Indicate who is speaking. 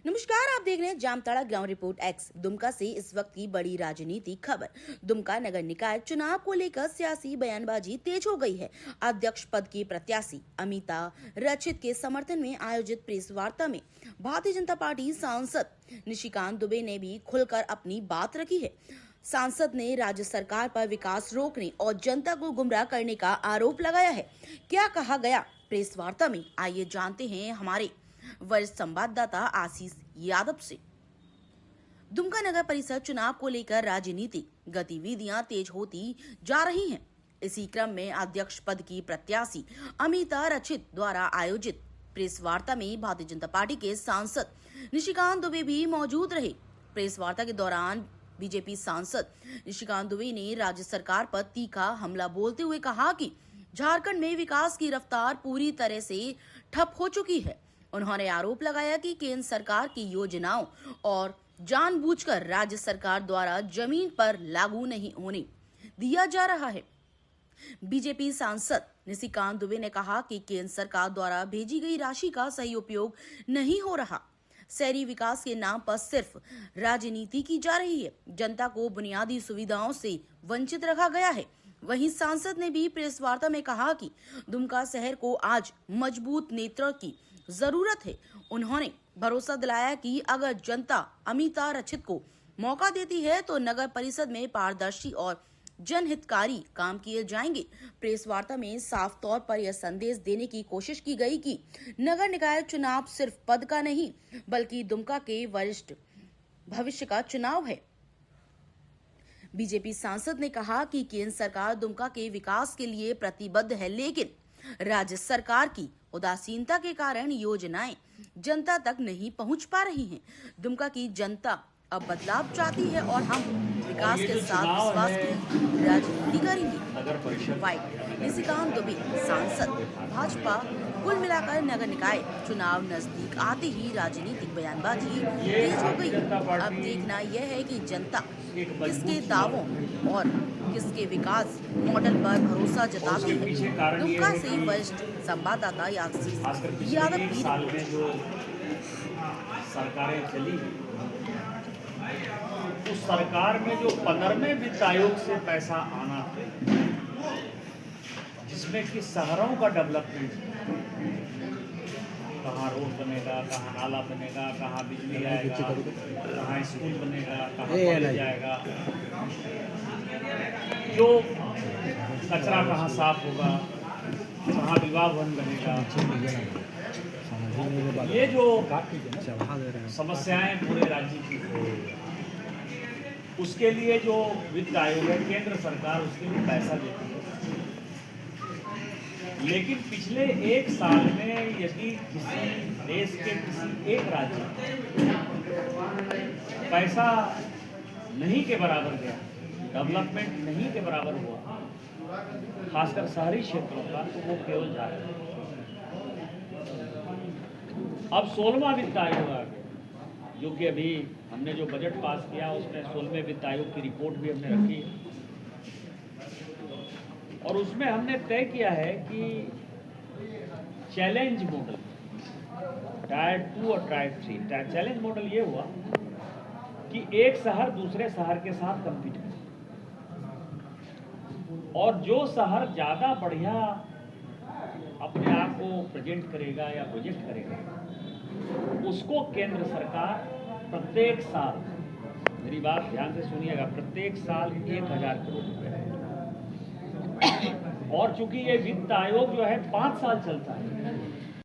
Speaker 1: नमस्कार, आप देख रहे हैं Jamtara ground report x. Dumka से इस वक्त की बड़ी राजनीति खबर। दुमका नगर निकाय चुनाव को लेकर सियासी बयानबाजी तेज हो गई है। अध्यक्ष पद की प्रत्याशी अमिता रचित के समर्थन में आयोजित प्रेस वार्ता में भारतीय जनता पार्टी सांसद निशिकांत दुबे ने भी खुलकर अपनी बात रखी है। सांसद ने राज्य सरकार पर विकास रोकने और जनता को गुमराह करने का आरोप लगाया है। क्या कहा गया प्रेस वार्ता में, आइए जानते हैं हमारे वरिष्ठ संवाददाता आशीष यादव से। दुमका नगर परिषद चुनाव को लेकर राजनीतिक गतिविधियां तेज होती जा रही हैं। इसी क्रम में अध्यक्ष पद की प्रत्याशी अमिता रचित द्वारा आयोजित प्रेस वार्ता में भारतीय जनता पार्टी के सांसद निशिकांत दुबे भी मौजूद रहे। प्रेस वार्ता के दौरान बीजेपी सांसद निशिकांत दुबे ने राज्य सरकार पर तीखा हमला बोलते हुए कहा कि झारखंड में विकास की रफ्तार पूरी तरह से ठप हो चुकी है। उन्होंने आरोप लगाया कि केंद्र सरकार की योजनाओं और जानबूझकर राज्य सरकार द्वारा जमीन पर लागू नहीं होने दिया जा रहा है। बीजेपी सांसद निशिकांत दुबे ने कहा कि केंद्र सरकार द्वारा भेजी गई राशि का सही उपयोग नहीं हो रहा। शहरी विकास के नाम पर सिर्फ राजनीति की जा रही है। जनता को बुनियादी सुविधाओं से वंचित रखा गया है। वहीं सांसद ने भी प्रेस वार्ता में कहा कि दुमका शहर को आज मजबूत नेतृत्व की जरूरत है। उन्होंने भरोसा दिलाया कि अगर जनता अमिता रचित को मौका देती है तो नगर परिषद में पारदर्शी और जनहितकारी काम किए जाएंगे। प्रेस वार्ता में साफ तौर पर यह संदेश देने की कोशिश की गई कि नगर निकाय चुनाव सिर्फ पद का नहीं बल्कि दुमका के वरिष्ठ भविष्य का चुनाव है। बीजेपी सांसद ने कहा कि केंद्र सरकार दुमका के विकास के लिए प्रतिबद्ध है, लेकिन राज्य सरकार की उदासीनता के कारण योजनाएं जनता तक नहीं पहुंच पा रही हैं। दुमका की जनता अब बदलाव चाहती है और हम विकास के साथ विश्वास की राजनीति करेंगे। निशिकांत दुबे सांसद भाजपा। कुल मिलाकर नगर निकाय चुनाव नजदीक आते ही राजनीतिक बयानबाजी तेज हो गई। अब देखना यह है कि जनता किसके दावों और किसके विकास मॉडल पर भरोसा जताती है। दुमका से वरिष्ठ संवाददाता आशीष यादव की
Speaker 2: सरकारें चली उस सरकार में जो 15वें वित्त आयोग से पैसा आना था, जिसमें कि शहरों का डेवलपमेंट, कहाँ रोड बनेगा, कहाँ नाला बनेगा, कहाँ बिजली आएगा, कहाँ स्कूल बनेगा, कहाँ कॉलेज जाएगा, जो कचरा कहाँ साफ होगा, कहाँ विवाह भवन बनेगा, ये जो समस्याएं पूरे राज्य की, उसके लिए जो वित्त आयोग है, केंद्र सरकार उसके लिए पैसा देती है। लेकिन पिछले एक साल में यदि किसी देश के किसी एक राज्य पैसा नहीं के बराबर गया, डेवलपमेंट नहीं के बराबर हुआ, खासकर शहरी क्षेत्रों का, तो वो केवल जा रहा है। अब 16वां वित्त आयोग आ गया, जो कि अभी हमने जो बजट पास किया उसमें 16वें वित्त आयोग की रिपोर्ट भी हमने रखी और उसमें हमने तय किया है कि चैलेंज मॉडल, टायर 2 और टायर 3, चैलेंज मॉडल ये हुआ कि एक शहर दूसरे शहर के साथ कम्पीट करे और जो शहर ज़्यादा बढ़िया अपने आप को प्रेजेंट करेगा या प्रोजेक्ट करेगा, उसको केंद्र सरकार प्रत्येक साल, मेरी बात ध्यान से सुनिएगा, प्रत्येक साल 1000 करोड़ रुपए और चूंकि ये वित्त आयोग जो है 5 साल चलता है,